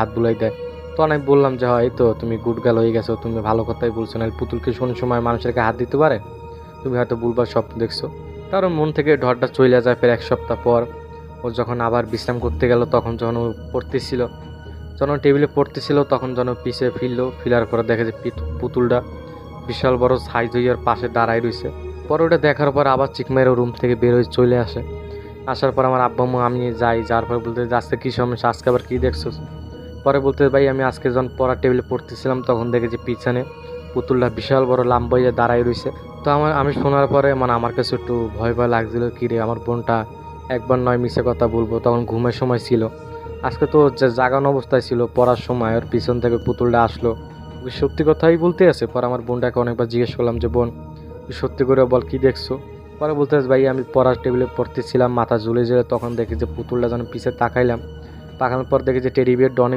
হাত বুলাই দেয়। তখন আমি বললাম যে হয় তো তুমি গুড গার্ল হয়ে গেছো, তুমি ভালো কথাই বলছো, না পুতুলকে কোন সময় মানুষেরকে হাত দিতে পারে, তুমি হয়তো ভুলবার স্বপ্ন দেখছো। তার মন থেকে ঢরটা চলে যায়। ফের 1 সপ্তাহ পর ও যখন আবার বিশ্রাম করতে গেল, তখন যখন ও পড়তেছিল, যখন টেবিলে পড়তেছিল, তখন যেন পিছিয়ে ফিরলো, ফিরার পরে দেখে যে পুতুলটা বিশাল বড় সাইজ হয়ে ওর পাশে দাঁড়ায় রয়েছে। পরে ওটা দেখার পর আবার চিকমাইয়ের রুম থেকে বের হয়ে চলে আসে। আসার পর আমার আব্বা আম্মু আমি যাই, যার পর বলতে যে আজকে কী সমস্যা, আজকে আবার কী দেখছো। পরে বলতে ভাই আমি আজকে যখন পড়ার টেবিলে পড়তেছিলাম, তখন দেখেছি পিছনে পুতুলটা বিশাল বড় লাম্বা হয়ে দাঁড়ায় রয়েছে। তো আমি শোনার পরে আমার কাছে একটু ভয় ভয় লাগছিল, কী রে আমার বোনটা একবার নয় মিছে কথা বলবো, তখন ঘুমের সময় ছিল। আজকে তো জাগানো অবস্থায় ছিল, পড়ার সময় ওর পিছন থেকে পুতুলটা আসলো, ওকে সত্যি কথাই বলতে আছে। পরে আমার বোনটাকে অনেকবার জিজ্ঞেস করলাম যে বোন তুই সত্যি করে বল কি দেখছো। পরে বলতে ভাই আমি পড়ার টেবিলে পড়তেছিলাম, মাথা ঝুলে ঝুলে তখন দেখি যে পুতুলটা যেন পিছে তাকাইলাম, তাকানোর পর দেখি যে টেডি বিয়ারটা অনেক